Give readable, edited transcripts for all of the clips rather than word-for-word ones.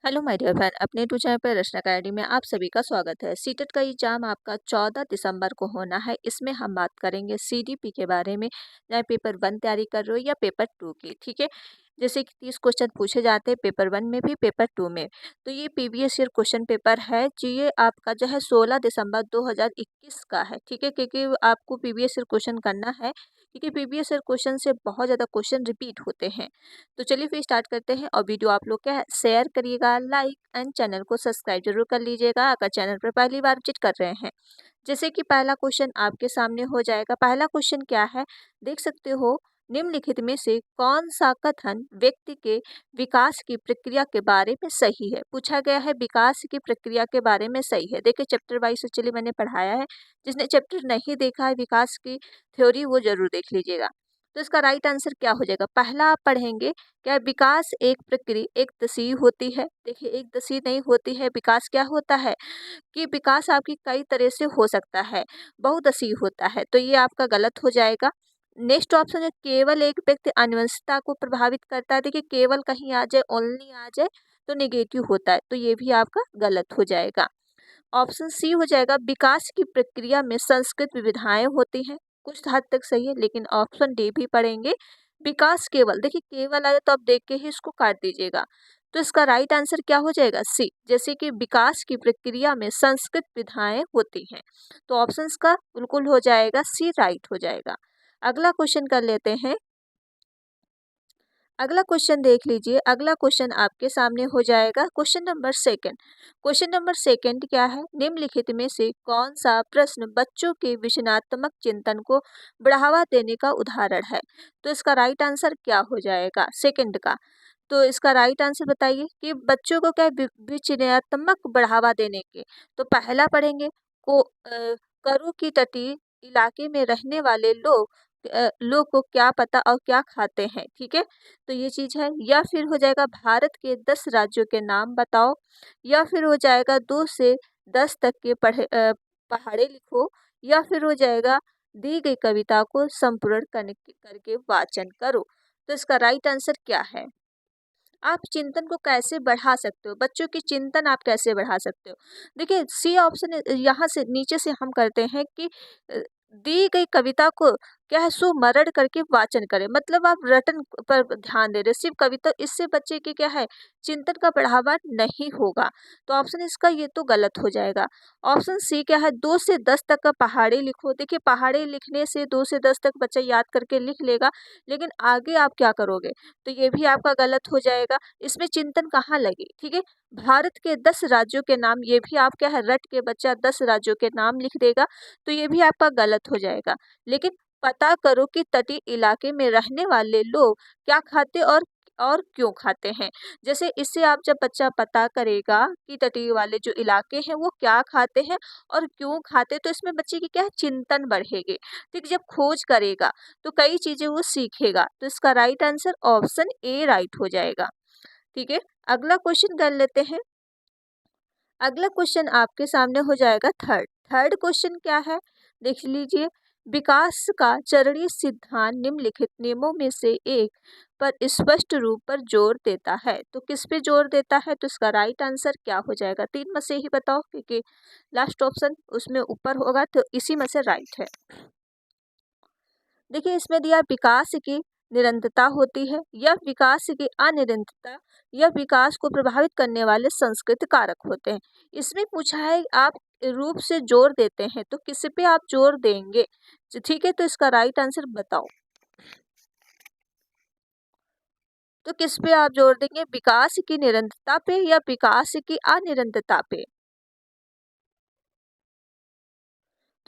Hello my dear friend, अपने to channel पर रचना academy में आप सभी का स्वागत है। सीटेट का एग्जाम आपका 14 दिसंबर को होना है। इसमें हम बात करेंगे सीडीपी के बारे में, चाहे पेपर 1 तैयारी कर रहे हो या पेपर 2 की। ठीक है, जैसे कि 30 क्वेश्चन पूछे जाते हैं पेपर 1 में भी, पेपर 2 में। तो ये प्रीवियस ईयर क्वेश्चन पेपर है जो ये आपका जो है 16 दिसंबर 2021 का है। ठीक है, क्योंकि आपको प्रीवियस ईयर क्वेश्चन करना है, क्योंकि प्रीवियस ईयर क्वेश्चन से बहुत ज़्यादा क्वेश्चन रिपीट होते हैं। तो चलिए फिर स्टार्ट करते हैं। और वीडियो आप लोग क्या है शेयर करिएगा, लाइक एंड चैनल को सब्सक्राइब जरूर कर लीजिएगा अगर चैनल पर पहली बार विजिट कर रहे हैं। जैसे कि पहला क्वेश्चन आपके सामने हो जाएगा। पहला क्वेश्चन क्या है, देख सकते हो, निम्नलिखित में से कौन सा कथन व्यक्ति के विकास की प्रक्रिया के बारे में सही है। पूछा गया है विकास की प्रक्रिया के बारे में सही है। देखिए चैप्टर वाइज चलिए मैंने पढ़ाया है, जिसने चैप्टर नहीं देखा है विकास की थ्योरी वो जरूर देख लीजिएगा। तो इसका राइट आंसर क्या हो जाएगा। पहला आप पढ़ेंगे क्या, विकास एक प्रक्रिया एक दसीय होती है। देखिए एक दसीय नहीं होती है, विकास क्या होता है कि विकास आपकी कई तरह से हो सकता है, बहुदशीय होता है। तो ये आपका गलत हो जाएगा। नेक्स्ट ऑप्शन है, केवल एक व्यक्ति आनुवंशिकता को प्रभावित करता है। देखिए केवल कहीं आ जाए, ओनली आ जाए तो नेगेटिव होता है, तो ये भी आपका गलत हो जाएगा। ऑप्शन सी हो जाएगा, विकास की प्रक्रिया में संस्कृत विविधताएं होती हैं। कुछ हद तक सही है, लेकिन ऑप्शन डी भी पढ़ेंगे। विकास केवल, देखिए केवल आए तो आप देख के ही इसको काट दीजिएगा। तो इसका राइट आंसर क्या हो जाएगा, सी। जैसे कि विकास की प्रक्रिया में संस्कृत विधाएं होती हैं, तो ऑप्शंस का बिल्कुल हो जाएगा सी, राइट हो जाएगा। अगला क्वेश्चन कर लेते हैं। अगला क्वेश्चन देख लीजिए। अगला क्वेश्चन आपके सामने हो जाएगा question number second. Question number second क्या है, निम्नलिखित में से कौन सा प्रश्न बच्चों के विषयात्मक चिंतन को बढ़ावा देने का उदाहरण है। तो इसका राइट आंसर क्या हो जाएगा सेकंड का। तो इसका राइट आंसर बताइए कि बच्चों को क्या विचरणात्मक बढ़ावा देने के। तो पहला पढ़ेंगे को करु की तटीय इलाके में रहने वाले लोग को क्या पता और क्या खाते हैं। ठीक है, तो ये चीज है। या फिर हो जाएगा भारत के 10 राज्यों के नाम बताओ। या फिर हो जाएगा 2 से 10 तक के पहाड़े लिखो। या फिर हो जाएगा दी गई कविता को संपूर्ण करके वाचन करो। तो इसका राइट आंसर क्या है। आप चिंतन को कैसे बढ़ा सकते हो, बच्चों की चिंतन आप कैसे बढ़ा सकते हो। देखिए सी ऑप्शन यहाँ से नीचे से हम करते हैं कि दी गई कविता को क्या है सुमरण करके वाचन करें। मतलब आप रटन पर ध्यान दे रहे, सिर्फ कविता, इससे बच्चे की क्या है चिंतन का बढ़ावा नहीं होगा। तो ऑप्शन इसका ये तो गलत हो जाएगा। ऑप्शन सी क्या है, 2 से 10 तक का पहाड़ी लिखो। देखिए पहाड़ी लिखने से 2 से 10 तक बच्चा याद करके लिख लेगा, लेकिन आगे आप क्या करोगे, तो ये भी आपका गलत हो जाएगा। इसमें चिंतन कहाँ लगे। ठीक है, भारत के 10 राज्यों के नाम, ये भी आप क्या है रट के बच्चा 10 राज्यों के नाम लिख देगा, तो ये भी आपका गलत हो जाएगा। लेकिन पता करो कि तटीय इलाके में रहने वाले लोग क्या खाते और क्यों खाते हैं। जैसे इससे आप जब बच्चा पता करेगा कि तटीय वाले जो इलाके हैं वो क्या खाते हैं और क्यों खाते हैं, तो इसमें बच्चे की क्या है चिंतन बढ़ेगी। ठीक, जब खोज करेगा तो कई चीजें वो सीखेगा। तो इसका right answer option A right हो जाएगा। ठीक है, अगला क्वेश्चन कर लेते हैं। अगला क्वेश्चन आपके सामने हो जाएगा थर्ड। थर्ड क्वेश्चन क्या है, देख लीजिए। विकास का चरणीय सिद्धांत निम्नलिखित नियमों में से एक पर स्पष्ट रूप पर जोर देता है। तो किस पे जोर देता है, तो इसका राइट आंसर क्या हो जाएगा। 3 में से ही बताओ, क्योंकि लास्ट ऑप्शन उसमें ऊपर होगा, तो इसी में से राइट है। देखिए इसमें दिया विकास की निरंतरता होती है, या विकास की अनिरंतरता, या विकास को प्रभावित करने वाले सांस्कृतिक कारक होते हैं। इसमें पूछा है आप रूप से जोर देते हैं, तो किस पे आप जोर देंगे। ठीक है, तो इसका राइट आंसर बताओ। तो किस पे आप जोर देंगे, विकास की निरंतरता पे या विकास की अनिरंतरता पे।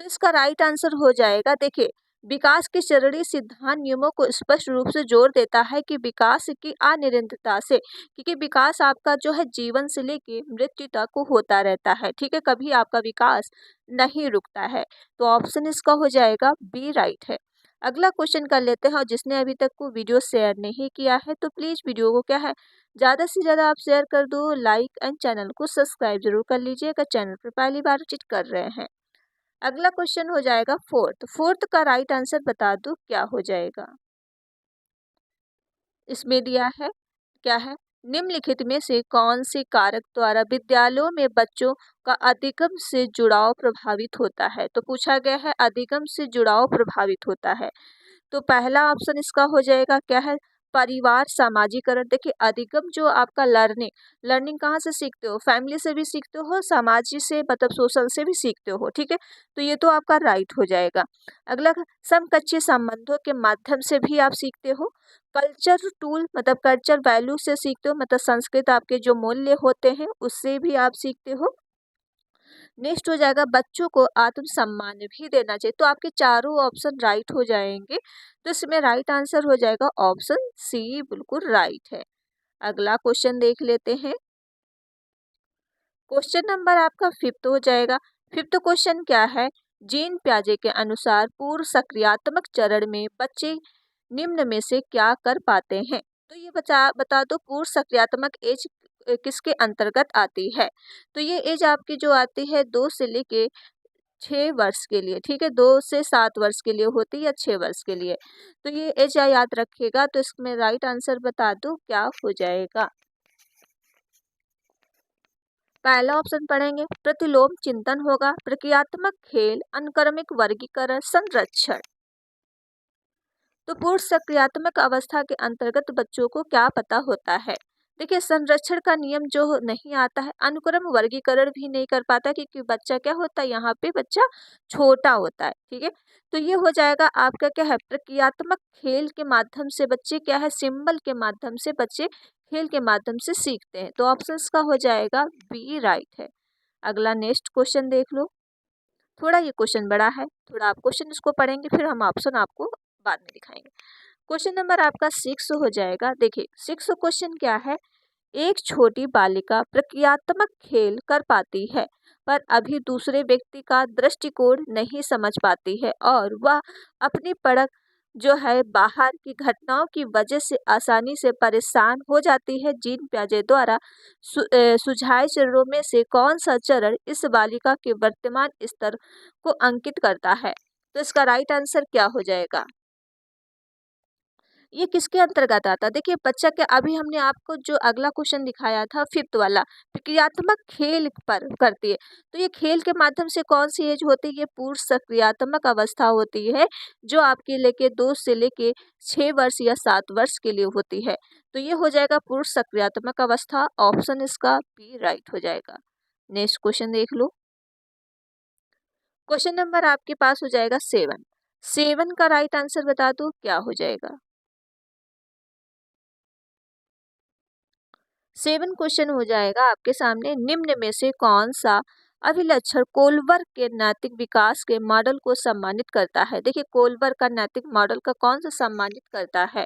तो इसका राइट आंसर हो जाएगा, देखिए विकास के चरणीय सिद्धांत नियमों को स्पष्ट रूप से जोर देता है कि विकास की अनिरंतरता से, क्योंकि विकास आपका जो है जीवन से लेके मृत्यु तक को होता रहता है। ठीक है, कभी आपका विकास नहीं रुकता है। तो ऑप्शन इसका हो जाएगा बी राइट है। अगला क्वेश्चन कर लेते हैं। और जिसने अभी तक को वीडियो शेयर नहीं किया है तो प्लीज वीडियो को क्या है ज़्यादा से ज़्यादा आप शेयर कर दो, लाइक एंड चैनल को सब्सक्राइब जरूर कर लीजिए अगर चैनल पर पहली बार विजिट कर रहे हैं। अगला क्वेश्चन हो जाएगा फोर्थ। फोर्थ का राइट आंसर बता दो क्या हो जाएगा। इसमें दिया है क्या है, निम्नलिखित में से कौन से कारक द्वारा विद्यालयों में बच्चों का अधिगम से जुड़ाव प्रभावित होता है? तो पूछा गया है अधिगम से जुड़ाव प्रभावित होता है। तो पहला ऑप्शन इसका हो जाएगा क्या है? परिवार सामाजिकरण। देखिए अधिगम जो आपका लर्निंग, लर्निंग कहाँ से सीखते हो? फैमिली से भी सीखते हो, समाज से मतलब सोशल से भी सीखते हो, ठीक है। तो ये तो आपका राइट हो जाएगा। अगला समकक्षीय संबंधों के माध्यम से भी आप सीखते हो। कल्चर टूल मतलब कल्चर वैल्यू से सीखते हो, मतलब संस्कृत आपके जो मूल्य होते हैं उससे भी आप सीखते हो। नेक्स्ट हो जाएगा बच्चों को आत्मसम्मान भी देना चाहिए। तो आपके चारों ऑप्शन राइट हो जाएंगे। तो इसमें राइट आंसर हो जाएगा ऑप्शन सी, बिल्कुल राइट है। अगला क्वेश्चन देख लेते हैं। क्वेश्चन नंबर आपका फिफ्थ हो जाएगा। फिफ्थ क्वेश्चन क्या है? जीन प्याजे के अनुसार पूर्व सक्रियात्मक चरण में बच्चे निम्न में से क्या कर पाते हैं? तो ये बता दो पूर्व सक्रियात्मक एज किसके अंतर्गत आती है? तो ये एज आपकी जो आती है 2 से लेके 6 वर्ष के लिए, ठीक है। 2 से 7 वर्ष के लिए होती है या 6 वर्ष के लिए। तो ये एज याद रखिएगा। तो इसमें राइट आंसर बता दो क्या हो जाएगा। पहला ऑप्शन पढ़ेंगे प्रतिलोम चिंतन होगा, प्रक्रियात्मक खेल, अनुक्रमिक वर्गीकरण, संरक्षण। तो पूर्व सक्रियात्मक अवस्था के अंतर्गत बच्चों को क्या पता होता है? देखिए संरक्षण का नियम जो नहीं आता है, अनुक्रम वर्गीकरण भी नहीं कर पाता क्योंकि बच्चा क्या होता है, यहाँ पे बच्चा छोटा होता है, ठीक है। तो ये हो जाएगा आपका क्या है, प्रक्रियात्मक खेल के माध्यम से बच्चे क्या है, सिंबल के माध्यम से बच्चे खेल के माध्यम से सीखते हैं। तो ऑप्शन का हो जाएगा बी राइट है। अगला नेक्स्ट क्वेश्चन देख लो। थोड़ा ये क्वेश्चन बड़ा है, थोड़ा आप क्वेश्चन इसको पढ़ेंगे फिर हम ऑप्शन आपको बाद में दिखाएंगे। क्वेश्चन नंबर आपका 6 हो जाएगा। देखिए 6 क्वेश्चन क्या है? एक छोटी बालिका प्रक्रियात्मक खेल कर पाती है पर अभी दूसरे व्यक्ति का दृष्टिकोण नहीं समझ पाती है और वह अपनी पड़क जो है बाहर की घटनाओं की वजह से आसानी से परेशान हो जाती है। जीन प्याजे द्वारा सुझाए चरणों में से कौन सा चरण इस बालिका के वर्तमान स्तर को अंकित करता है? तो इसका राइट आंसर क्या हो जाएगा? ये किसके अंतर्गत आता है? देखिए बच्चा के अभी हमने आपको जो अगला क्वेश्चन दिखाया था फिफ्थ वाला, प्रक्रियात्मक खेल पर करती है। तो ये खेल के माध्यम से कौन सी एज होती है? ये पूर्व सक्रियात्मक अवस्था होती है जो आपके लेके 2 से लेके 6 वर्ष या 7 वर्ष के लिए होती है। तो ये हो जाएगा पूर्व सक्रियात्मक अवस्था। ऑप्शन इसका बी राइट हो जाएगा। नेक्स्ट क्वेश्चन देख लो। क्वेश्चन नंबर आपके पास हो जाएगा 7। 7 का राइट आंसर बता दो क्या हो जाएगा। 7 क्वेश्चन हो जाएगा आपके सामने। निम्न में से कौन सा अभिलक्षण कोलबर के नैतिक विकास के मॉडल को सम्मानित करता है? देखिए कोलबर का नैतिक मॉडल का कौन सा सम्मानित करता है?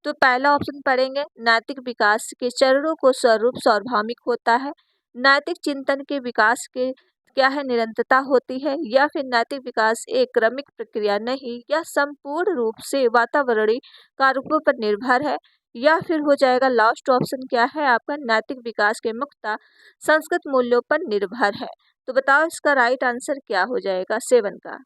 तो पहला ऑप्शन पढ़ेंगे नैतिक विकास के चरणों को स्वरूप सार्वभौमिक होता है, नैतिक चिंतन के विकास के क्या है निरंतरता होती है, या फिर नैतिक विकास एक क्रमिक प्रक्रिया नहीं या संपूर्ण रूप से वातावरणीय कारकों पर निर्भर है, या फिर हो जाएगा लास्ट ऑप्शन क्या है आपका नैतिक विकास के मुक्ता संस्कृत मूल्यों पर निर्भर है। तो बताओ इसका राइट आंसर क्या हो जाएगा 7 का।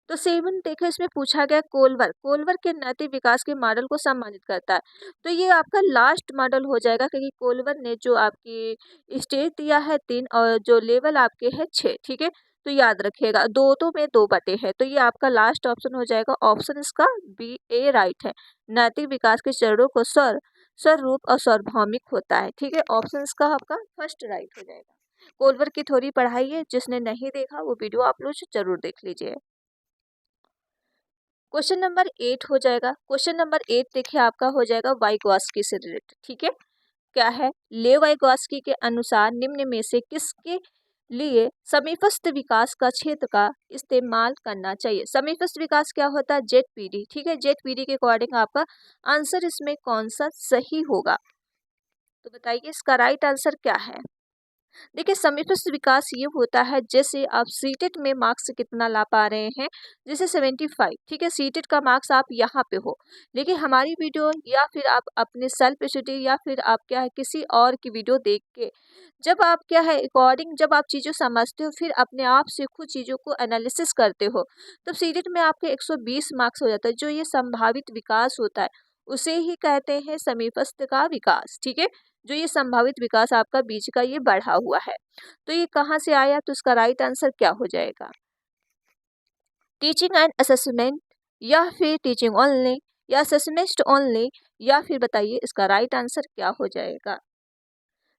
तो 7 देखो इसमें पूछा गया कोलवर, कोलवर के नैतिक विकास के मॉडल को सम्मानित करता है। तो ये आपका लास्ट मॉडल हो जाएगा क्योंकि कोलवर ने जो आपकी स्टेज दिया है 3 और जो लेवल आपके है 6, ठीक है। तो याद रखिएगा 2 2 में 2 बटे है। तो ये आपका लास्ट ऑप्शन हो जाएगा। ऑप्शन इसका बी ए राइट है। नैतिक विकास के चरणों को स्वरूप और सार्वभौमिक होता है, ठीक है। ऑप्शन इसका आपका फर्स्ट राइट हो जाएगा। कोलवर की थ्योरी पढ़ाई है, जिसने नहीं देखा वो वीडियो आप लोग जरूर देख लीजिए। क्वेश्चन नंबर 8 हो जाएगा। क्वेश्चन नंबर 8 देखिए आपका हो जाएगा वाइगॉस्की से रिलेटेड, ठीक है। क्या है? ले वाइगॉस्की के अनुसार निम्न में से किसके लिए समीपस्थ विकास का क्षेत्र का इस्तेमाल करना चाहिए? समीपस्थ विकास क्या होता है? जेड पीडी, ठीक है। जेड पीडी के अकॉर्डिंग आपका आंसर इसमें कौन सा सही होगा? तो बताइए इसका राइट आंसर क्या है? देखिए समीपस्थ विकास ये होता है जैसे आप सीटेट में मार्क्स कितना ला पा रहे हैं, जैसे 75, ठीक है। सीटेट का मार्क्स आप यहाँ पे हो, लेकिन हमारी वीडियो या फिर आप अपने सेल्फ स्टडी या फिर आप क्या है किसी और की वीडियो देख के जब आप क्या है अकॉर्डिंग जब आप चीज़ों समझते हो फिर अपने आप से खुद चीज़ों को एनालिसिस करते हो, तब सीटेट में आपके 120 मार्क्स हो जाता है। जो ये संभावित विकास होता है उसे ही कहते हैं समीपस्थ का विकास। ठीक है, जो ये संभावित विकास आपका बीच का ये बढ़ा हुआ है। तो ये कहाँ से आया, तो इसका राइट आंसर क्या हो जाएगा, टीचिंग एंड असेसमेंट, या फिर टीचिंग ओनली, या असेसमेंट ओनली, या फिर बताइए इसका राइट आंसर क्या हो जाएगा।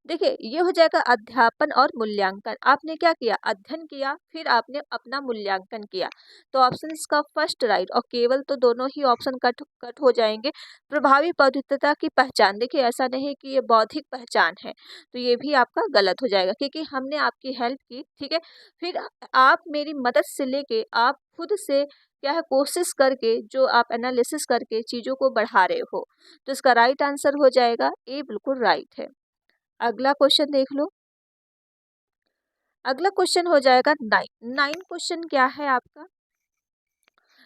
देखिए ये हो जाएगा अध्यापन और मूल्यांकन। आपने क्या किया, अध्ययन किया, फिर आपने अपना मूल्यांकन किया। तो ऑप्शन इसका फर्स्ट राइट, और केवल तो दोनों ही ऑप्शन कट कट हो जाएंगे। प्रभावी बौद्धिकता की पहचान, देखिए ऐसा नहीं कि ये बौद्धिक पहचान है, तो ये भी आपका गलत हो जाएगा क्योंकि हमने आपकी हेल्प की। ठीक है, फिर आप मेरी मदद से लेके आप खुद से क्या है कोशिश करके, जो आप एनालिसिस करके चीज़ों को बढ़ा रहे हो, तो इसका राइट आंसर हो जाएगा ए, बिल्कुल राइट है। अगला क्वेश्चन देख लो। अगला क्वेश्चन हो जाएगा नाइन। नाइन क्वेश्चन क्या है आपका,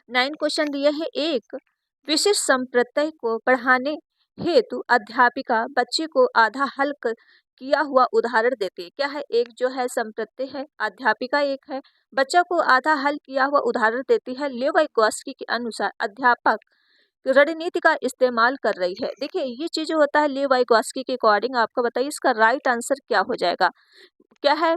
नाइन क्वेश्चन दिया है, एक विशिष्ट संप्रत्यय को पढ़ाने हेतु अध्यापिका बच्चे को आधा हल किया हुआ उदाहरण देती है। क्या है, एक जो है संप्रत्यय है, अध्यापिका एक है, बच्चा को आधा हल किया हुआ उदाहरण देती है। लेव वाइगोत्स्की के अनुसार अध्यापक रणनीति का इस्तेमाल कर रही है। देखिए ये चीज होता है लेव वाइगोत्स्की के अकॉर्डिंग। आपका बताइए इसका राइट आंसर क्या हो जाएगा। क्या है,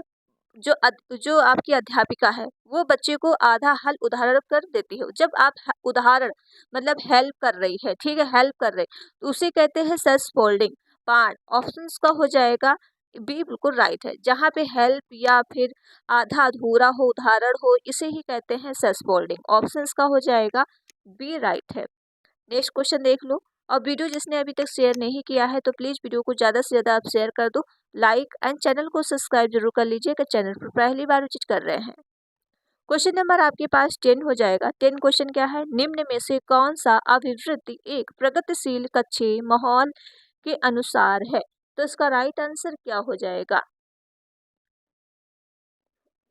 जो आपकी अध्यापिका है वो बच्चे को आधा हल उदाहरण कर देती है। जब आप उदाहरण मतलब हेल्प कर रही है, ठीक है, हेल्प कर रही, तो उसे कहते हैं सेल्फ फोल्डिंग पार्ट। ऑप्शन का हो जाएगा बी, बिल्कुल राइट है। जहाँ पे हेल्प या फिर आधा अधूरा हो, उदाहरण हो, इसे ही कहते हैं सेल्फ फोल्डिंग। ऑप्शन का हो जाएगा बी, राइट है। नेक्स्ट क्वेश्चन देख लो। और वीडियो जिसने अभी तक शेयर नहीं किया है तो प्लीज़ वीडियो को ज़्यादा से ज़्यादा आप शेयर कर दो, लाइक एंड चैनल को सब्सक्राइब जरूर कर लीजिए अगर चैनल पर पहली बार विजिट कर रहे हैं। क्वेश्चन नंबर आपके पास 10 हो जाएगा। 10 क्वेश्चन क्या है, निम्न में से कौन सा अभिवृत्ति एक प्रगतिशील कक्षीय माहौल के अनुसार है। तो इसका राइट आंसर क्या हो जाएगा,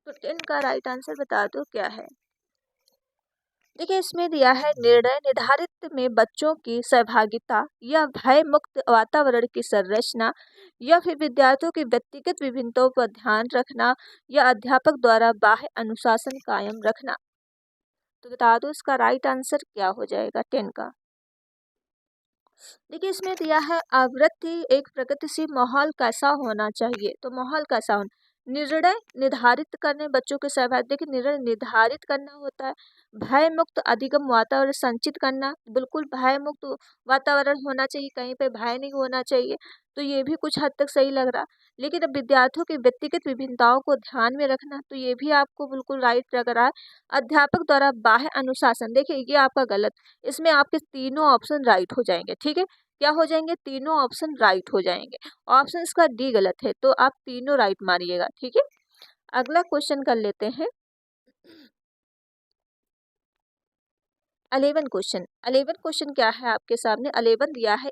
तो 10 का राइट आंसर बता दो क्या है। देखिए इसमें दिया है निर्णय निर्धारित में बच्चों की सहभागिता, या भय मुक्त वातावरण की संरचना, या फिर विद्यार्थियों की व्यक्तिगत विभिन्नताओं पर ध्यान रखना, या अध्यापक द्वारा बाह्य अनुशासन कायम रखना। तो बता दो इसका राइट आंसर क्या हो जाएगा 10 का। देखिए इसमें दिया है आवृत्ति एक प्रगतिशील माहौल कैसा होना चाहिए। तो माहौल कैसा होना, निर्णय निर्धारित करने बच्चों के सहभागिता। देखिए निर्णय निर्धारित करना होता है, भय मुक्त अधिगम वातावरण संचित करना, बिल्कुल भय मुक्त वातावरण होना चाहिए, कहीं पे भय नहीं होना चाहिए। तो ये भी कुछ हद तक सही लग रहा। लेकिन अब विद्यार्थियों की व्यक्तिगत विभिन्नताओं को ध्यान में रखना, तो ये भी आपको बिल्कुल राइट लग रहा है। अध्यापक द्वारा बाह्य अनुशासन, देखिए ये आपका गलत। इसमें आपके तीनों ऑप्शन राइट हो जाएंगे। ठीक है, क्या हो जाएंगे, तीनों ऑप्शन राइट हो जाएंगे। ऑप्शन इसका डी गलत है, तो आप तीनों राइट मारिएगा। ठीक है, अगला क्वेश्चन कर लेते हैं 11 क्वेश्चन। 11 क्वेश्चन क्या है आपके सामने, 11 दिया है,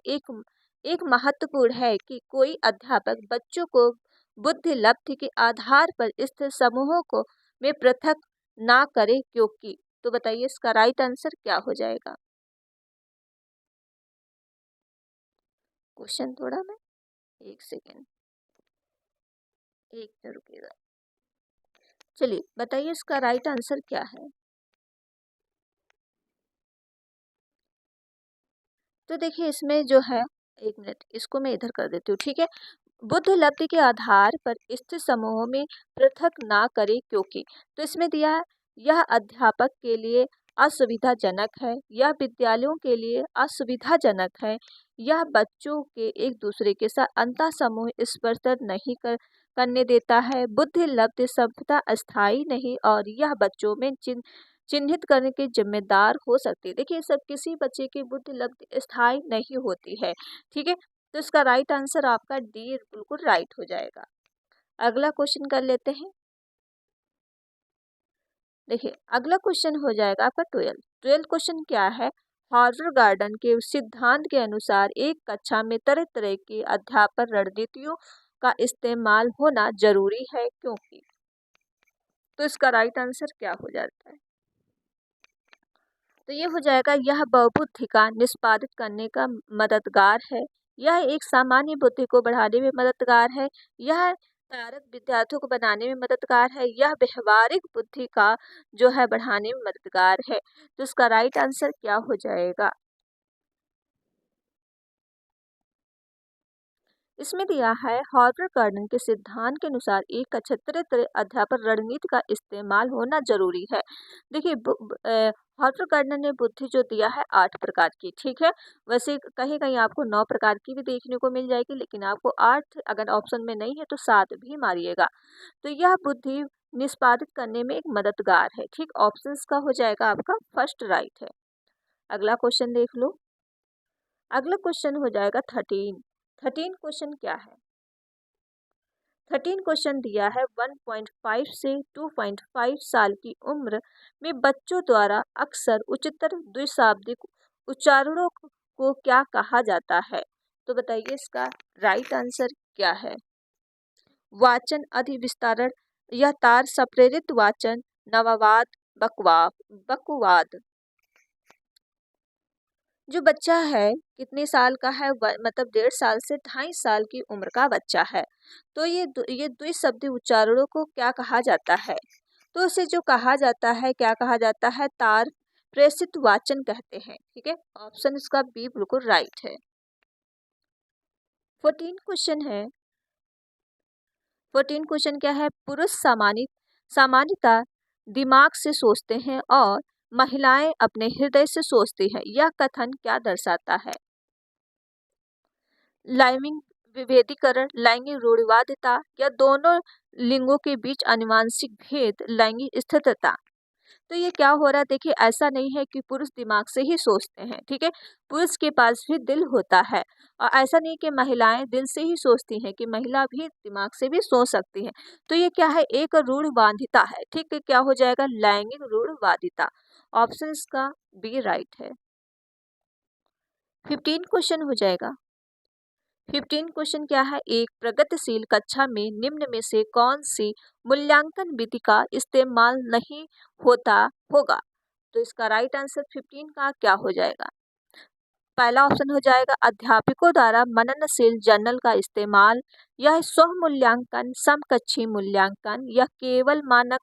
एक महत्वपूर्ण है कि कोई अध्यापक बच्चों को बुद्धि लब्धि के आधार पर स्थित समूहों को में पृथक ना करे क्योंकि। तो बताइए इसका राइट आंसर क्या हो जाएगा। क्वेश्चन थोड़ा मैं, एक सेकेंड, एक मिनट रुकिएगा। चलिए बताइए इसका राइट आंसर क्या है। तो देखिए इसमें जो है, एक मिनट इसको मैं इधर कर देती हूँ। ठीक है, बुद्ध लब्धि के आधार पर स्थित समूहों में पृथक ना करे क्योंकि। तो इसमें दिया है यह अध्यापक के लिए असुविधाजनक है, यह विद्यालयों के लिए असुविधाजनक है, यह बच्चों के एक दूसरे के साथ अंतर समूह स्पर्श नहीं करने देता है, बुद्धि लब्धि सभ्यता अस्थायी नहीं, और यह बच्चों में चिन्हित करने के जिम्मेदार हो सकती है। देखिए सब किसी बच्चे की बुद्धि लब्धि स्थायी नहीं होती है। ठीक है, तो इसका राइट आंसर आपका डी बिल्कुल राइट हो जाएगा। अगला क्वेश्चन कर लेते हैं। देखिए अगला क्वेश्चन हो जाएगा आपका 12 क्वेश्चन क्या है, हार्वर्ड गार्डन के सिद्धांत के अनुसार एक कक्षा में तरह तरह की अध्यापन रणनीतियों का इस्तेमाल होना जरूरी है क्योंकि। तो इसका राइट आंसर क्या हो जाता है, तो ये हो जाएगा यह बहुबुद्धि का निष्पादित करने का मददगार है, यह एक सामान्य बुद्धि को बढ़ाने में मददगार है, यह कारक विद्यार्थियों को बनाने में मददगार है, यह व्यवहारिक बुद्धि का जो है बढ़ाने में मददगार है। तो इसका राइट आंसर क्या हो जाएगा। इसमें दिया है हार्वर्ड गार्डन के सिद्धांत के अनुसार एक क्षेत्रीय अध्यापन रणनीति का इस्तेमाल होना जरूरी है। देखिए हार्वर्ड गार्डन ने बुद्धि जो दिया है 8 प्रकार की, ठीक है। वैसे कहीं कहीं आपको 9 प्रकार की भी देखने को मिल जाएगी, लेकिन आपको 8 अगर ऑप्शन में नहीं है तो 7 भी मारिएगा। तो यह बुद्धि निष्पादित करने में एक मददगार है, ठीक। ऑप्शंस का हो जाएगा आपका फर्स्ट राइट है। अगला क्वेश्चन देख लो। अगला क्वेश्चन हो जाएगा 13 क्वेश्चन क्या है। 13 क्वेश्चन दिया है 1.5 से 2.5 साल की उम्र में बच्चों द्वारा अक्सर उच्चतर द्विशाब्दिक उच्चारणों को क्या कहा जाता है। तो बताइए इसका राइट आंसर क्या है। वाचन अधिविस्तारण या तार सप्रेरित वाचन, नवावाद, बकवाद। जो बच्चा है कितने साल का है, मतलब 1.5 साल से 2.5 साल की उम्र का बच्चा है। तो ये द्विशब्दी उच्चारणों को क्या कहा जाता है। तो इसे जो कहा जाता है, क्या कहा जाता है, तार प्रेषित वाचन कहते हैं, ठीक है। ऑप्शन इसका बी बिल्कुल राइट है। 14 क्वेश्चन है। 14 क्वेश्चन क्या है। पुरुष सामान्यतः दिमाग से सोचते हैं और महिलाएं अपने हृदय से सोचती हैं। यह कथन क्या दर्शाता है। लैंगिक विभेदीकरण, लैंगिक रूढ़िवादिता या दोनों लिंगों के बीच आनुवंशिक भेद, लैंगिक स्थिरता। तो ये क्या हो रहा है, देखिए ऐसा नहीं है कि पुरुष दिमाग से ही सोचते हैं, ठीक है। पुरुष के पास भी दिल होता है, और ऐसा नहीं कि महिलाएं दिल से ही सोचती हैं, कि महिला भी दिमाग से भी सोच सकती हैं। तो ये क्या है, एक रूढ़वादिता है, ठीक है। क्या हो जाएगा, लैंगिक रूढ़वादिता। ऑप्शन इसका बी राइट है। 15 क्वेश्चन हो जाएगा। 15 क्वेश्चन क्या है। एक प्रगतिशील कक्षा में निम्न में से कौन सी मूल्यांकन विधि का इस्तेमाल नहीं होता होगा। तो इसका राइट आंसर 15 का क्या हो जाएगा। पहला ऑप्शन हो जाएगा अध्यापकों द्वारा मननशील जर्नल का इस्तेमाल, यह स्व मूल्यांकन, समकक्षी मूल्यांकन या केवल मानक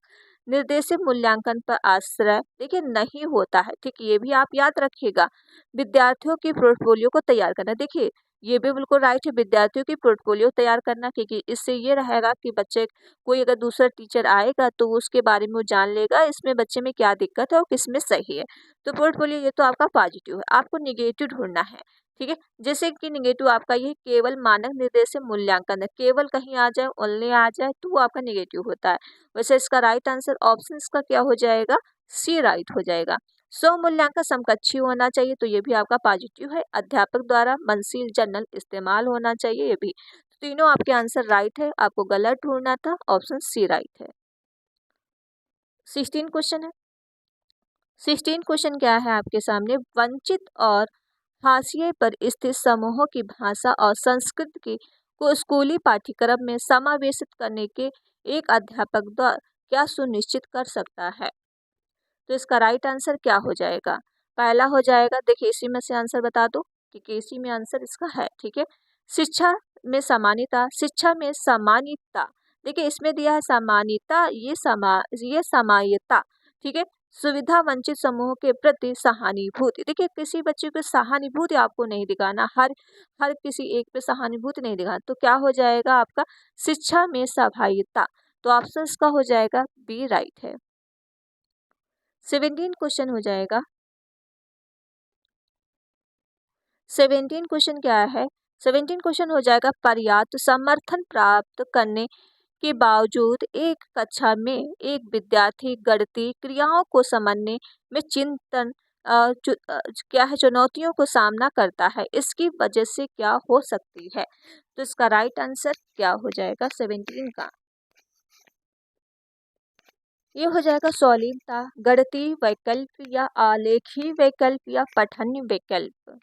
निर्देशित मूल्यांकन पर आश्रय। देखिए नहीं होता है, ठीक। ये भी आप याद रखिएगा। विद्यार्थियों की पोर्टफोलियो को तैयार करना, देखिए ये भी बिल्कुल राइट है, विद्यार्थियों की पोर्टफोलियो तैयार करना, क्योंकि इससे ये रहेगा कि बच्चे कोई अगर दूसरा टीचर आएगा तो उसके बारे में वो जान लेगा इसमें बच्चे में क्या दिक्कत है और किसमें सही है। तो पोर्टफोलियो ये तो आपका पॉजिटिव है, आपको निगेटिव ढूंढना है, ठीक है। जैसे कि निगेटिव आपका ये केवल मानक निर्देश से मूल्यांकन है, केवल कहीं आ जाए, ओनली आ जाए तो वो आपका निगेटिव होता है। वैसे इसका राइट आंसर ऑप्शन इसका क्या हो जाएगा, सी राइट हो जाएगा। स्व मूल्यांकन समकक्षी होना चाहिए, तो ये भी आपका पॉजिटिव है। अध्यापक द्वारा मननशील जर्नल इस्तेमाल होना चाहिए, ये भी। तीनों आपके आंसर राइट है, आपको गलत ढूंढना था, ऑप्शन सी राइट है। 16 क्वेश्चन है। 16 क्वेश्चन क्या है आपके सामने। वंचित और हाशिए पर स्थित समूहों की भाषा और संस्कृति को स्कूली पाठ्यक्रम में समावेशित करने के एक अध्यापक द्वारा क्या सुनिश्चित कर सकता है। तो इसका राइट आंसर क्या हो जाएगा। पहला हो जाएगा, देखिए इसी में से आंसर बता दो कि इसी में आंसर इसका है, ठीक है। शिक्षा में समानता, शिक्षा में समानता। देखिए इसमें दिया है समानता, ये समायता, ठीक है। सुविधा वंचित समूह के प्रति सहानुभूति। देखिए किसी बच्चे को सहानुभूति आपको नहीं दिखाना, हर हर किसी एक पे सहानुभूति नहीं दिखाना। तो क्या हो जाएगा आपका, शिक्षा में सहभागिता। तो ऑप्शन इसका हो जाएगा बी राइट है। 17 क्वेश्चन हो जाएगा। 17 क्वेश्चन क्या है। 17 क्वेश्चन हो जाएगा पर्याप्त समर्थन प्राप्त करने के बावजूद एक कक्षा में एक विद्यार्थी गणितीय क्रियाओं को समझने में क्या है, चुनौतियों को सामना करता है, इसकी वजह से क्या हो सकती है। तो इसका राइट आंसर क्या हो जाएगा 17 का। ये हो जाएगा सौलीनता, गणितीय वैकल्प या आलेखीय वैकल्प या पठनीय वैकल्प।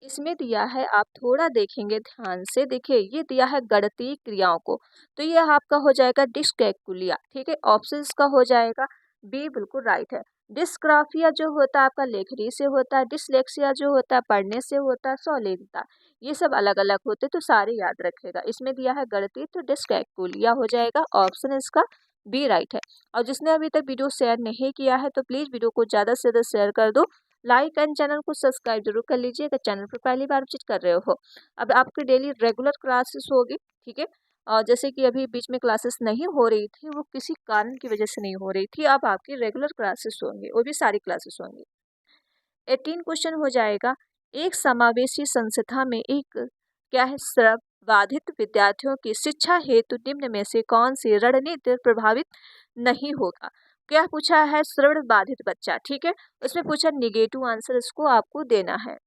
इसमें दिया है, आप थोड़ा देखेंगे ध्यान से, देखिए ये दिया है गणितीय क्रियाओं को, तो ये आपका हो जाएगा डिस्कैलकुलिया, ठीक है। ऑप्शन इसका हो जाएगा बी बिल्कुल राइट है। डिस्ग्राफिया जो होता है आपका लेखनी से होता है, डिसलेक्सिया जो होता है पढ़ने से होता है, सौलीनता ये सब अलग अलग होते, तो सारे याद रखेगा। इसमें दिया है गणितीय, तो डिस्कैलकुलिया हो जाएगा, ऑप्शन इसका बी राइट है। और जिसने अभी तक वीडियो शेयर नहीं किया है तो प्लीज़ वीडियो को ज़्यादा से ज़्यादा शेयर कर दो, लाइक एंड चैनल को सब्सक्राइब जरूर कर लीजिए अगर चैनल पर पहली बार विजिट कर रहे हो। अब आपकी डेली रेगुलर क्लासेस होगी, ठीक है। और जैसे कि अभी बीच में क्लासेस नहीं हो रही थी, वो किसी कारण की वजह से नहीं हो रही थी, अब आपकी रेगुलर क्लासेस होंगी, वो भी सारी क्लासेस होंगी। 18 क्वेश्चन हो जाएगा। एक समावेशी संस्था में एक क्या है, श्रव बाधित विद्यार्थियों की शिक्षा हेतु निम्न में से कौन सी रणनीति प्रभावित नहीं होगा। क्या पूछा है, श्रवण बाधित बच्चा, ठीक है। उसमें पूछा निगेटिव आंसर, इसको आपको देना है।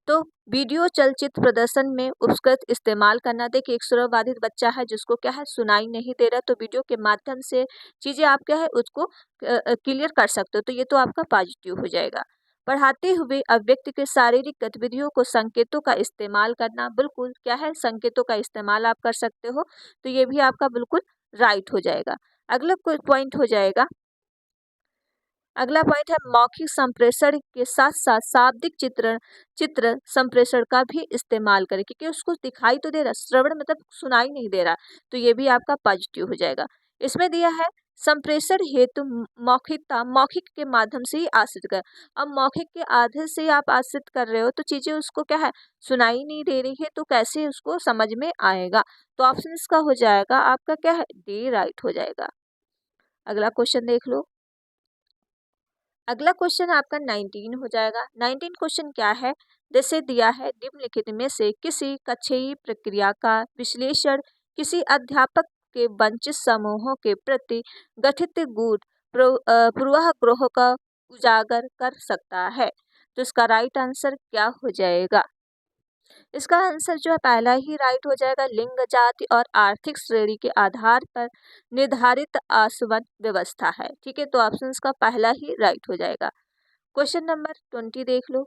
तो वीडियो चलचित्र प्रदर्शन में उपकृत इस्तेमाल करना। देखिए एक श्रव बाधित बच्चा है जिसको क्या है, सुनाई नहीं दे रहा, तो वीडियो के माध्यम से चीजें आप क्या है उसको क्लियर कर सकते हो, तो ये तो आपका पॉजिटिव हो जाएगा। पढ़ाते हुए अव्यक्त के शारीरिक गतिविधियों को संकेतों का इस्तेमाल करना, बिल्कुल क्या है, संकेतों का इस्तेमाल आप कर सकते हो, तो ये भी आपका बिल्कुल राइट हो जाएगा। अगला कोई पॉइंट हो जाएगा, अगला पॉइंट है मौखिक संप्रेषण के साथ साथ शाब्दिक चित्र संप्रेषण का भी इस्तेमाल करें, क्योंकि उसको दिखाई तो दे रहा, श्रवण मतलब सुनाई नहीं दे रहा, तो ये भी आपका पॉजिटिव हो जाएगा। इसमें दिया है संप्रेषण हेतु मौखिकता, मौखिक के माध्यम से ही आश्रित कर। अब मौखिक के आधे से आप आश्रित कर रहे हो, तो चीजें उसको क्या है, सुनाई नहीं दे रही है, तो कैसे उसको समझ में आएगा। तो ऑप्शन इसका हो जाएगा आपका क्या है, डी राइट हो जाएगा। अगला क्वेश्चन देख लो। अगला क्वेश्चन आपका 19 हो जाएगा। 19 क्वेश्चन क्या है, जैसे दिया है निम्नलिखित में से किसी कक्षीय प्रक्रिया का विश्लेषण किसी अध्यापक के वंचित समूहों के प्रति गठित गूढ़ पूर्वाग्रह का उजागर कर सकता है। तो इसका राइट आंसर क्या हो जाएगा। इसका आंसर जो है पहला ही राइट हो जाएगा। लिंग, जाति और आर्थिक श्रेणी के आधार पर निर्धारित आसवन व्यवस्था है, ठीक है। तो ऑप्शन का पहला ही राइट हो जाएगा। क्वेश्चन नंबर 20 देख लो।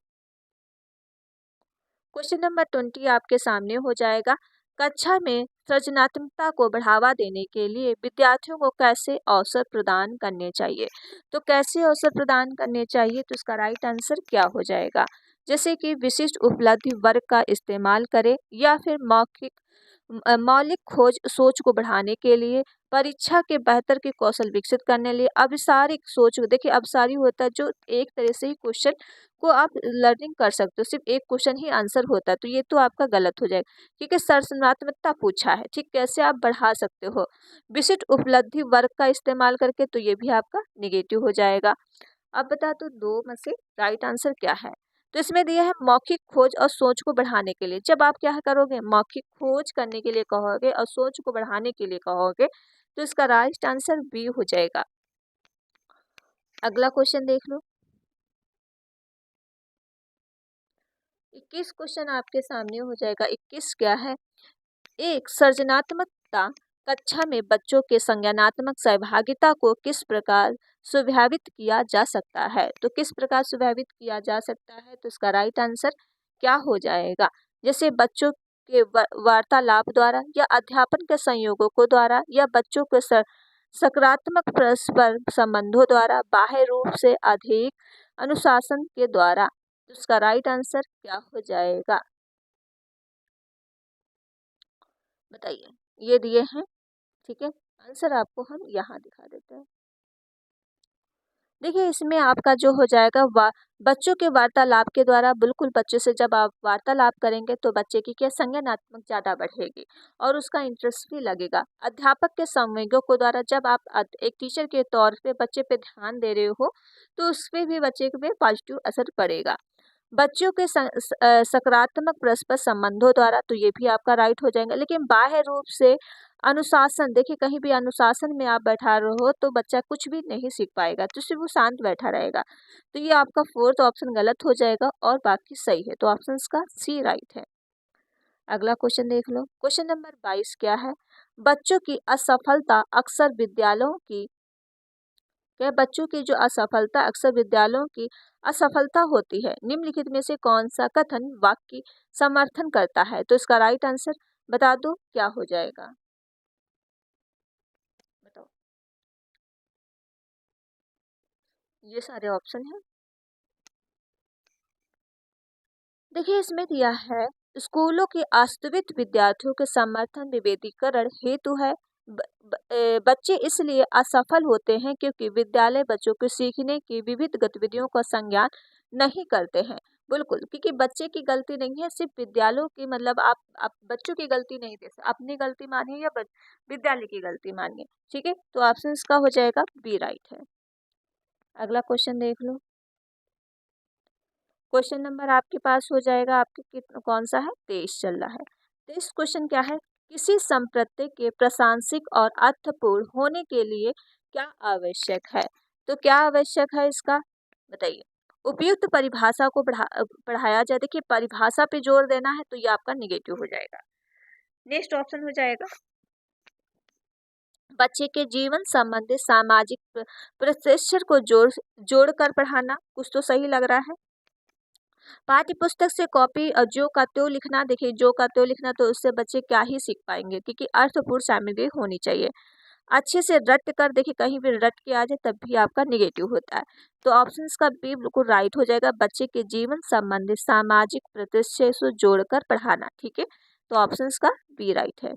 क्वेश्चन नंबर 20 आपके सामने हो जाएगा। कक्षा में सृजनात्मकता को बढ़ावा देने के लिए विद्यार्थियों को कैसे अवसर प्रदान करने चाहिए। तो कैसे अवसर प्रदान करने चाहिए, तो इसका राइट आंसर क्या हो जाएगा। जैसे कि विशिष्ट उपलब्धि वर्ग का इस्तेमाल करें, या फिर मौलिक खोज सोच को बढ़ाने के लिए, परीक्षा के बेहतर के कौशल विकसित करने लिए, अभिसारिक सोच। देखिए अभिसारी होता है जो एक तरह से ही क्वेश्चन को आप लर्निंग कर सकते हो, सिर्फ एक क्वेश्चन ही आंसर होता है, तो ये तो आपका गलत हो जाएगा, क्योंकि सर्वसमात्मकता पूछा है, ठीक, कैसे आप बढ़ा सकते हो विशिष्ट उपलब्धि वर्ग का इस्तेमाल करके, तो ये भी आपका निगेटिव हो जाएगा। अब बता दो दो में से राइट आंसर क्या है। तो इसमें दिया है मौखिक खोज और सोच को बढ़ाने के लिए। जब आप क्या करोगे, मौखिक खोज करने के लिए कहोगे और सोच को बढ़ाने के लिए कहोगे, तो इसका राइट आंसर बी हो जाएगा। अगला क्वेश्चन देख लो। 21 क्वेश्चन आपके सामने हो जाएगा। 21 क्या है, एक सृजनात्मकता कक्षा में बच्चों के संज्ञानात्मक सहभागिता को किस प्रकार सुव्यवस्थित किया जा सकता है। तो किस प्रकार सुव्यवस्थित किया जा सकता है, तो इसका राइट आंसर क्या हो जाएगा। जैसे बच्चों के वार्तालाप द्वारा, या अध्यापन के संयोगों को द्वारा, या बच्चों के सकारात्मक परस्पर संबंधों द्वारा, बाह्य रूप से अधिक अनुशासन के द्वारा। तो इसका राइट आंसर क्या हो जाएगा, बताइए। ये दिए हैं, ठीक है। आंसर आपको हम यहाँ दिखा देते हैं। देखिए इसमें आपका जो हो जाएगा बच्चों के वार्तालाप के द्वारा, बिल्कुल बच्चे से जब आप वार्तालाप करेंगे तो बच्चे की क्या संज्ञानात्मक ज़्यादा बढ़ेगी और उसका इंटरेस्ट भी लगेगा। अध्यापक के संवेगों को द्वारा, जब आप एक टीचर के तौर पे बच्चे पे ध्यान दे रहे हो, तो उस पर भी बच्चे पे पॉजिटिव असर पड़ेगा। बच्चों के सकारात्मक परस्पर संबंधों द्वारा, तो ये भी आपका राइट हो जाएगा। लेकिन बाह्य रूप से अनुशासन, देखिए कहीं भी अनुशासन में आप बैठा रहो तो बच्चा कुछ भी नहीं सीख पाएगा, तो सिर्फ वो शांत बैठा रहेगा, तो ये आपका फोर्थ ऑप्शन गलत हो जाएगा और बाकी सही है, तो ऑप्शन का सी राइट है। अगला क्वेश्चन देख लो। क्वेश्चन नंबर 22 क्या है, बच्चों की असफलता अक्सर विद्यालयों की क्या, बच्चों की जो असफलता अक्सर विद्यालयों की असफलता होती है, निम्नलिखित में से कौन सा कथन वाक्य समर्थन करता है। तो इसका राइट आंसर बता दो क्या हो जाएगा, बताओ। ये सारे ऑप्शन है। देखिए इसमें दिया है स्कूलों के वास्तविक विद्यार्थियों के समर्थन विभेदीकरण हेतु है, बच्चे इसलिए असफल होते हैं क्योंकि विद्यालय बच्चों को सीखने की विविध गतिविधियों का संज्ञान नहीं करते हैं। बिल्कुल, क्योंकि बच्चे की गलती नहीं है, सिर्फ विद्यालयों की, मतलब आप बच्चों की गलती नहीं दे सकते, अपनी गलती मानिए या विद्यालय की गलती मानिए। ठीक है, तो ऑप्शन इसका हो जाएगा बी राइट है। अगला क्वेश्चन देख लो। क्वेश्चन नंबर आपके पास हो जाएगा, आपके कौन सा है, 23 चल रहा है। 23 क्वेश्चन क्या है, किसी संप्रत्यय के प्रासंगिक और अर्थपूर्ण होने के लिए क्या आवश्यक है। तो क्या आवश्यक है इसका, बताइए। उपयुक्त परिभाषा को पढ़ाया जाए। देखिए, परिभाषा पे जोर देना है तो ये आपका निगेटिव हो जाएगा। नेक्स्ट ऑप्शन हो जाएगा, बच्चे के जीवन संबंधी सामाजिक परिदृश्य को जोड़कर पढ़ाना। कुछ तो सही लग रहा है। पाठ्य पुस्तक से कॉपी जो का त्यों लिखना। देखिए, जो का त्यों लिखना, तो उससे बच्चे क्या ही सीख पाएंगे, क्योंकि अर्थपूर्ण सामग्री होनी चाहिए। अच्छे से रट कर, देखिए कहीं भी रट के आ जाए तब भी आपका निगेटिव होता है। तो ऑप्शन का बी बिल्कुल राइट हो जाएगा, बच्चे के जीवन संबंधी सामाजिक परिदृश्य से जोड़कर पढ़ाना। ठीक है, तो ऑप्शन का बी राइट है।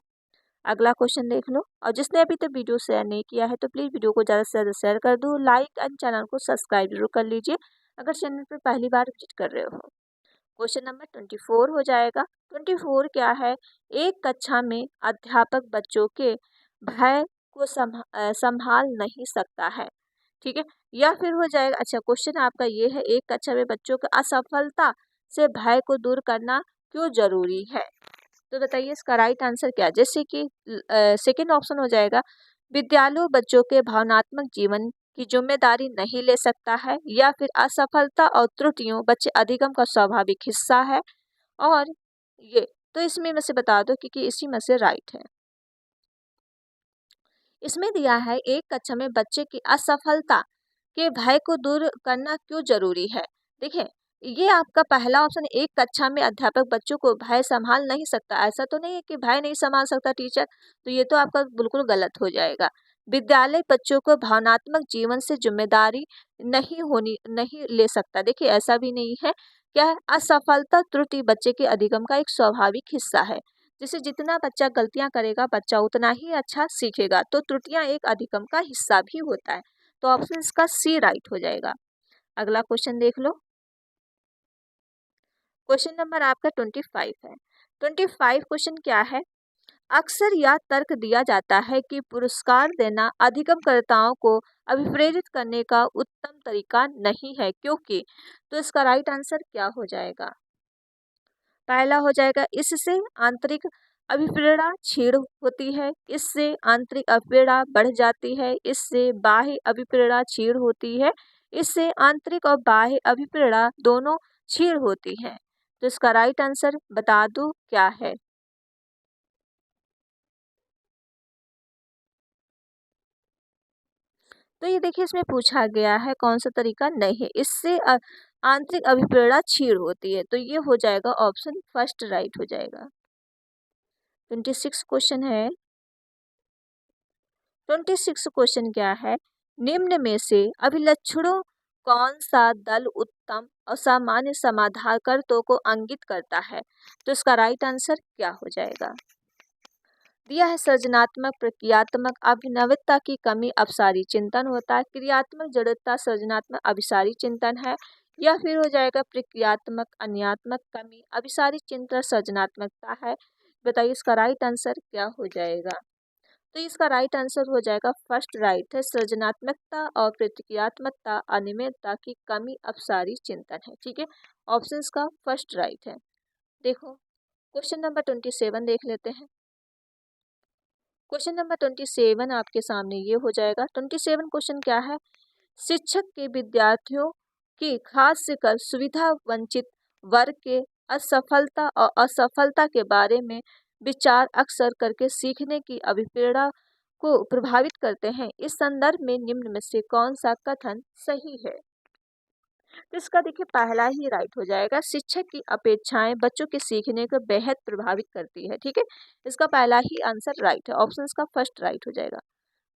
अगला क्वेश्चन देख लो। और जिसने अभी तक वीडियो शेयर नहीं किया है तो प्लीज़ वीडियो को ज़्यादा से ज़्यादा शेयर कर दो, लाइक एंड चैनल को सब्सक्राइब जरूर कर लीजिए अगर चैनल पर पहली बार विजिट कर रहे हो। क्वेश्चन नंबर 24 हो जाएगा। 24 क्या है, एक कक्षा में अध्यापक बच्चों के भय को संभाल नहीं सकता है। ठीक है, या फिर हो जाएगा, अच्छा क्वेश्चन आपका ये है, एक कक्षा में बच्चों की असफलता से भय को दूर करना क्यों जरूरी है। तो बताइए इसका राइट आंसर क्या है। जैसे कि सेकंड ऑप्शन हो जाएगा, विद्यालय बच्चों के भावनात्मक जीवन की जिम्मेदारी नहीं ले सकता है, या फिर असफलता और त्रुटियों बच्चे अधिगम का स्वाभाविक हिस्सा है। और ये तो इसमें में से बता दो, क्योंकि इसी में से राइट है। इसमें दिया है, एक कक्षा में बच्चे की असफलता के भय को दूर करना क्यों जरूरी है। देखिए, ये आपका पहला ऑप्शन, एक कक्षा में अध्यापक बच्चों को भय संभाल नहीं सकता। ऐसा तो नहीं है कि भय नहीं संभाल सकता टीचर, तो ये तो आपका बिल्कुल गलत हो जाएगा। विद्यालय बच्चों को भावनात्मक जीवन से जिम्मेदारी नहीं ले सकता। देखिए, ऐसा भी नहीं है। क्या है, असफलता त्रुटि बच्चे के अधिगम का एक स्वाभाविक हिस्सा है। जैसे जितना बच्चा गलतियां करेगा बच्चा उतना ही अच्छा सीखेगा, तो त्रुटियां एक अधिगम का हिस्सा भी होता है। तो ऑप्शन इसका सी राइट हो जाएगा। अगला क्वेश्चन देख लो। क्वेश्चन नंबर आपका 25 है। 25 क्वेश्चन क्या है, अक्सर यह तर्क दिया जाता है कि पुरस्कार देना अधिगमकर्ताओं को अभिप्रेरित करने का उत्तम तरीका नहीं है, क्योंकि। तो इसका राइट आंसर क्या हो जाएगा, पहला हो जाएगा, इससे आंतरिक अभिप्रेरणा क्षीण होती है, इससे आंतरिक अभिप्रेरणा बढ़ जाती है, इससे बाह्य अभिप्रेरणा क्षीण होती है, इससे आंतरिक और बाह्य अभिप्रेरणा दोनों क्षीण होती है। तो इसका राइट आंसर बता दो क्या है। तो ये देखिए, इसमें पूछा गया है कौन सा तरीका नहीं है, इससे आंतरिक अभिप्रेरणा क्षीण होती है, तो ये हो जाएगा ऑप्शन फर्स्ट राइट हो जाएगा। 26 क्वेश्चन है। 26 क्वेश्चन क्या है, निम्न में से अभिलक्षणों कौन सा दल उत्तम और सामान्य समाधानकर्ताओं को इंगित करता है। तो इसका राइट आंसर क्या हो जाएगा, दिया है, सृजनात्मक प्रक्रियात्मक अभिनवता की कमी अपसारी चिंतन होता है, क्रियात्मक जड़ता सृजनात्मक अभिसारी चिंतन है, या फिर हो जाएगा प्रक्रियात्मक अन्यात्मक कमी अभिसारी चिंतन सृजनात्मकता है। बताइए इसका राइट आंसर क्या हो जाएगा। तो इसका राइट आंसर हो जाएगा फर्स्ट राइट है, सृजनात्मकता और प्रक्रियात्मकता अनियमितता की कमी अपसारी चिंतन है। ठीक है, ऑप्शन का फर्स्ट राइट है। देखो, क्वेश्चन नंबर 27 देख लेते हैं। क्वेश्चन नंबर 27 आपके सामने ये हो जाएगा। 27 क्वेश्चन क्या है, शिक्षक के विद्यार्थियों की खास कर सुविधा वंचित वर्ग के असफलता और असफलता के बारे में विचार अक्सर करके सीखने की अभिप्रेरणा को प्रभावित करते हैं। इस संदर्भ में निम्न में से कौन सा कथन सही है। तो इसका देखिए पहला ही राइट हो जाएगा, शिक्षक की अपेक्षाएं बच्चों के सीखने को बेहद प्रभावित करती है। ठीक है, इसका पहला ही आंसर राइट है, ऑप्शन का फर्स्ट राइट हो जाएगा।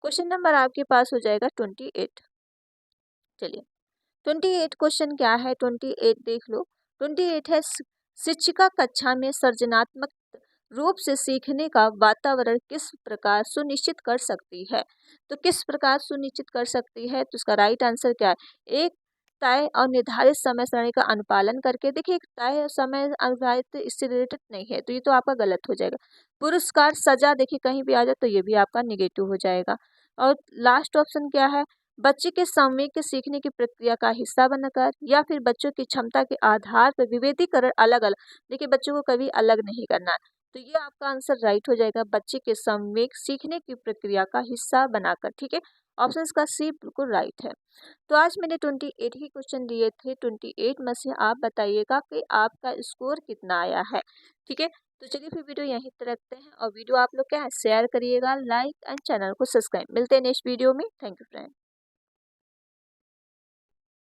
क्वेश्चन नंबर आपके पास हो जाएगा 28। चलिए, 28 क्वेश्चन क्या है, 28 देख लो। 28 है, शिक्षिका कक्षा में सृजनात्मक रूप से सीखने का वातावरण किस प्रकार सुनिश्चित कर सकती है? तो किस प्रकार सुनिश्चित कर सकती है, तो इसका राइट आंसर क्या है? एक तय और निर्धारित समय सारणी का अनुपालन करके। देखिए, एक तय और समय निर्धारित इससे रिलेटेड नहीं है, तो ये तो आपका गलत हो जाएगा। पुरस्कार, सजा, देखिए कहीं भी आ जाए तो ये भी आपका नेगेटिव हो जाएगा। और लास्ट ऑप्शन क्या है? बच्चे के सामूहिक के सीखने की प्रक्रिया का हिस्सा बनकर, या फिर बच्चों की क्षमता के आधार पर विभेदीकरण अलग अलग। देखिए, बच्चों को कभी अलग नहीं करना है, तो ये आपका आंसर राइट हो जाएगा, बच्चे के सामूहिक सीखने की प्रक्रिया का हिस्सा बनाकर। ठीक है, ऑप्शन का सी बिल्कुल राइट है। तो आज मैंने 28 ही क्वेश्चन दिए थे। 28 में से आप बताइएगा कि आपका स्कोर कितना आया है। ठीक है, तो चलिए फिर वीडियो यहीं तक रखते हैं, और वीडियो आप लोग क्या है शेयर करिएगा, लाइक एंड चैनल को सब्सक्राइब। मिलते हैं नेक्स्ट वीडियो में। Thank you friend.